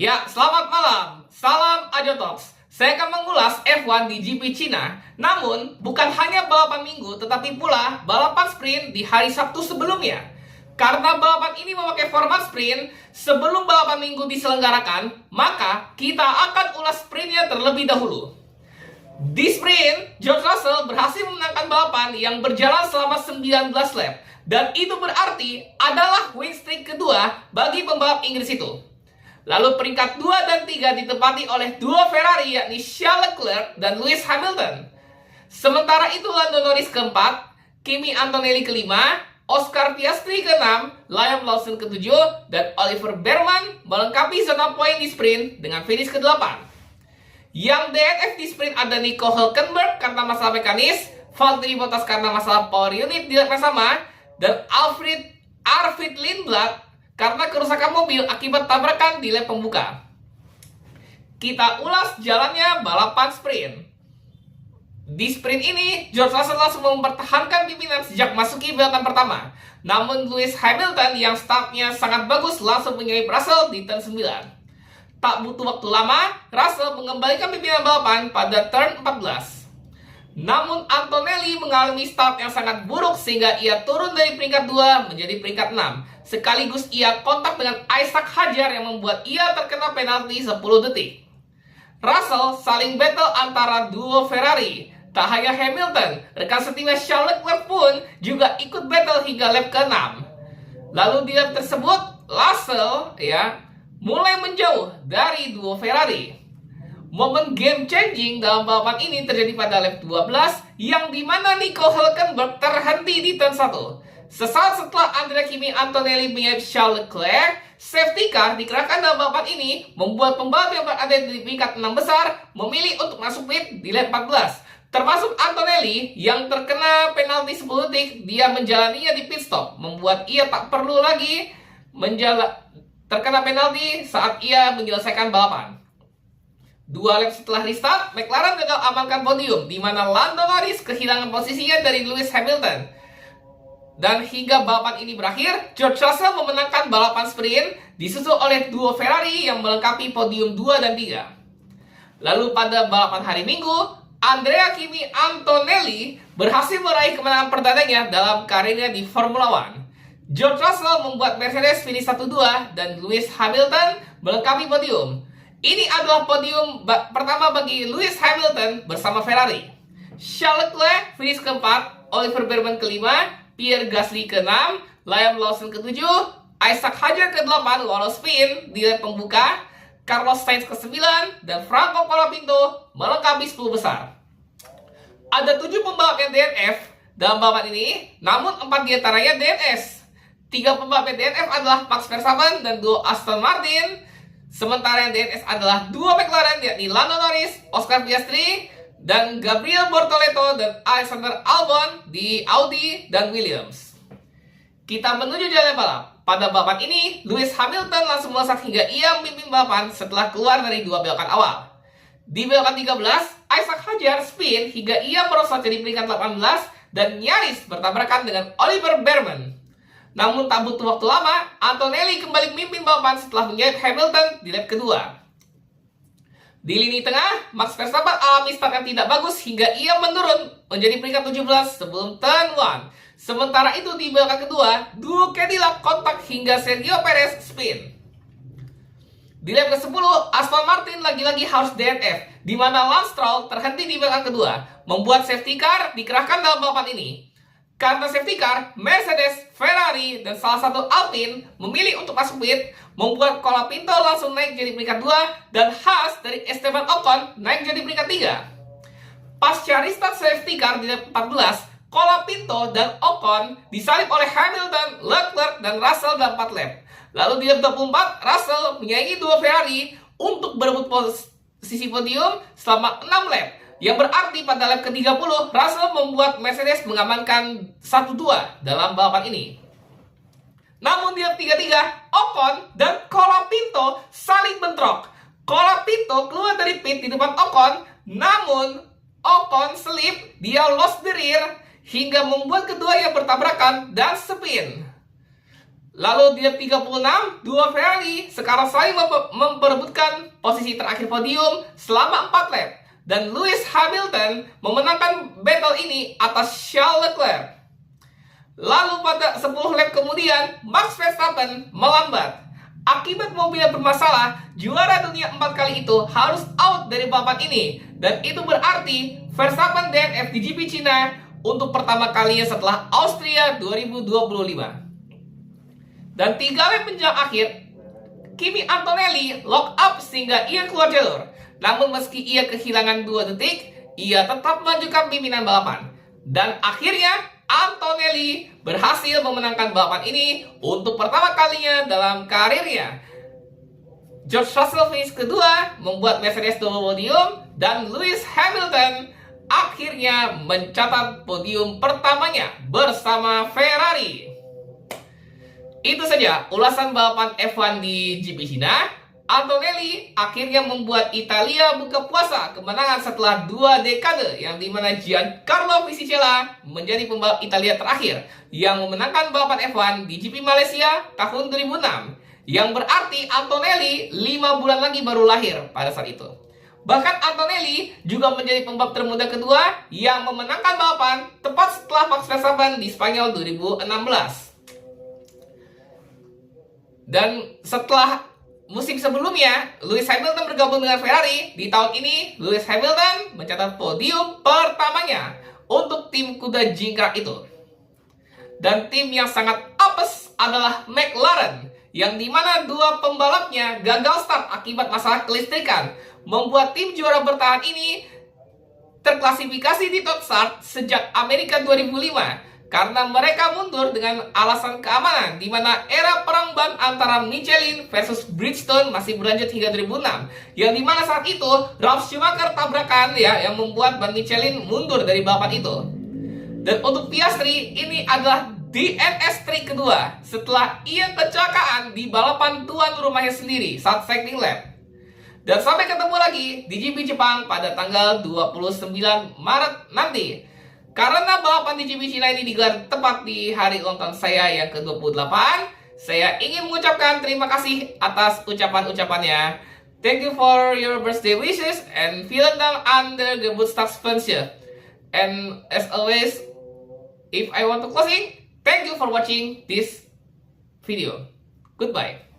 Ya, selamat malam. Salam Ajo Talks. Saya akan mengulas F1 di GP Cina. Namun, bukan hanya balapan minggu, tetapi pula balapan sprint di hari Sabtu sebelumnya. Karena balapan ini memakai format sprint, sebelum balapan minggu diselenggarakan, maka kita akan ulas sprintnya terlebih dahulu. Di sprint, George Russell berhasil memenangkan balapan yang berjalan selama 19 lap. Dan itu berarti adalah win streak kedua bagi pembalap Inggris itu. Lalu peringkat 2 dan 3 ditempati oleh duo Ferrari yakni Charles Leclerc dan Lewis Hamilton. Sementara itu Lando Norris keempat, Kimi Antonelli kelima, Oscar Piastri keenam, Liam Lawson ketujuh, dan Oliver Bearman melengkapi zona poin di sprint dengan finish ke-8. Yang DNF di sprint ada Nico Hülkenberg karena masalah mekanis, Valtteri Bottas karena masalah power unit di lap yang sama, dan Arvid Lindblad karena kerusakan mobil akibat tabrakan di lap pembuka. Kita ulas jalannya balapan sprint. Di sprint ini, George Russell langsung mempertahankan pimpinan sejak masuki balapan pertama. Namun Lewis Hamilton yang startnya sangat bagus langsung menyalip Russell di turn 9. Tak butuh waktu lama, Russell mengembalikan pimpinan balapan pada turn 14. Namun Antonelli mengalami start yang sangat buruk sehingga ia turun dari peringkat 2 menjadi peringkat 6. Sekaligus ia kontak dengan Isaac Hadjar yang membuat ia terkena penalti 10 detik. Russell saling battle antara duo Ferrari. Tak hanya Hamilton, rekan setimnya Charles Leclerc pun juga ikut battle hingga lap ke-6. Lalu di lap tersebut, Russell mulai menjauh dari duo Ferrari. Momen game changing dalam balapan ini terjadi pada lap 12 yang dimana Nico Hülkenberg terhenti di turn 1. Sesaat setelah Andrea Kimi Antonelli menyalip Charles Leclerc, safety car dikerahkan dalam balapan ini membuat pembalap yang berada di peringkat 6 besar memilih untuk masuk pit di lap 14. Termasuk Antonelli yang terkena penalti 10 detik, dia menjalaninya di pit stop, membuat ia tak perlu lagi terkena penalti saat ia menyelesaikan balapan. 2 lap setelah restart, McLaren gagal amankan podium, di mana Lando Norris kehilangan posisinya dari Lewis Hamilton. Dan hingga balapan ini berakhir, George Russell memenangkan balapan sprint, disusul oleh duo Ferrari yang melengkapi podium 2 dan 3. Lalu pada balapan hari Minggu, Andrea Kimi Antonelli berhasil meraih kemenangan perdananya dalam karirnya di Formula One. George Russell membuat Mercedes finish 1-2 dan Lewis Hamilton melengkapi podium. Ini adalah podium pertama bagi Lewis Hamilton bersama Ferrari. Charles Leclerc finish keempat, Oliver Bearman kelima, Pierre Gasly ke-6, Liam Lawson ke-7, Isaac Hadjar ke-8 lolos spin di lap pembuka, Carlos Sainz ke-9, dan Franco Colapinto melengkapi 10 besar. Ada 7 pembalap yang DNF dalam balapan ini, namun 4 diantaranya DNS. 3 pembalap yang DNF adalah Max Verstappen dan duo Aston Martin. Sementara yang DNS adalah duo McLaren yakni Lando Norris, Oscar Piastri, dan Gabriel Bortoleto dan Alexander Albon di Audi dan Williams. Kita menuju jalan balap. Pada balapan ini, Lewis Hamilton langsung melesat hingga ia memimpin balapan setelah keluar dari 2 belokan awal. Di belokan 13, Isaac Hadjar spin hingga ia merosot jadi peringkat 18 dan nyaris bertabrakan dengan Oliver Bearman. Namun tak butuh waktu lama, Antonelli kembali memimpin balapan setelah menyalip Hamilton di lap kedua. Di lini tengah, Max Verstappen alami start yang tidak bagus hingga ia menurun menjadi peringkat 17 sebelum turn 1. Sementara itu di belakang kedua, duo Cadillac kontak hingga Sergio Perez spin. Di lap ke-10, Aston Martin lagi-lagi harus DNF, di mana Lance Stroll terhenti di belakang kedua, membuat safety car dikerahkan dalam balapan ini. Karena safety car, Mercedes, Ferrari, dan salah satu Alpine memilih untuk masuk pit, membuat Colapinto langsung naik jadi peringkat 2 dan Haas dari Esteban Ocon naik jadi peringkat 3. Pasca restart safety car di lap 14, Colapinto dan Ocon disalip oleh Hamilton, Leclerc, dan Russell dalam 4 lap. Lalu di lap 24, Russell menyaingi duo Ferrari untuk berebut posisi podium selama 6 lap. Yang berarti pada lap ke-30, Russell membuat Mercedes mengamankan 1-2 dalam balapan ini. Namun di lap 33, Ocon dan Colapinto saling bentrok. Colapinto keluar dari pit di depan Ocon, namun Ocon selip, dia lost the rear, hingga membuat keduanya bertabrakan dan spin. Lalu di lap 36, dua Ferrari sekarang saling memperebutkan posisi terakhir podium selama 4 lap. Dan Lewis Hamilton memenangkan battle ini atas Charles Leclerc. Lalu pada 10 lap kemudian, Max Verstappen melambat. Akibat mobilnya bermasalah, juara dunia 4 kali itu harus out dari balapan ini. Dan itu berarti Verstappen DNF di GP Cina untuk pertama kalinya setelah Austria 2025. Dan 3 lap menjelang akhir, Kimi Antonelli lock up sehingga ia keluar jalur. Namun meski ia kehilangan 2 detik, ia tetap melanjutkan pimpinan balapan. Dan akhirnya Antonelli berhasil memenangkan balapan ini untuk pertama kalinya dalam karirnya. George Russell finish kedua, membuat Mercedes double podium, dan Lewis Hamilton akhirnya mencatat podium pertamanya bersama Ferrari. Itu saja ulasan balapan F1 di GP Cina. Antonelli akhirnya membuat Italia buka puasa kemenangan setelah 2 dekade, yang dimana Giancarlo Fisichella menjadi pembalap Italia terakhir yang memenangkan balapan F1 di GP Malaysia tahun 2006, yang berarti Antonelli 5 bulan lagi baru lahir pada saat itu. Bahkan Antonelli juga menjadi pembalap termuda kedua yang memenangkan balapan tepat setelah Max Verstappen di Spanyol 2016. Dan setelah musim sebelumnya, Lewis Hamilton bergabung dengan Ferrari. Di tahun ini, Lewis Hamilton mencatat podium pertamanya untuk tim kuda jingkrak itu. Dan tim yang sangat apes adalah McLaren, yang dimana 2 pembalapnya gagal start akibat masalah kelistrikan, membuat tim juara bertahan ini terklasifikasi di top start sejak Amerika 2005. Karena mereka mundur dengan alasan keamanan, di mana era perang ban antara Michelin versus Bridgestone masih berlanjut hingga 2006. Yang dimana saat itu Ralf Schumacher tabrakan yang membuat ban Michelin mundur dari balapan itu. Dan untuk Piastri, ini adalah DNS streak kedua setelah ia kecelakaan di balapan tuan rumahnya sendiri saat cycling lap. Dan sampai ketemu lagi di GP Jepang pada tanggal 29 Maret nanti. Karena balapan di GP Cina ini digelar tepat di hari ulang tahun saya yang ke-28, saya ingin mengucapkan terima kasih atas ucapan-ucapannya. Thank you for your birthday wishes and vielen Dank an der Geburtstagswünsche. And as always, if I want to closing, thank you for watching this video. Goodbye.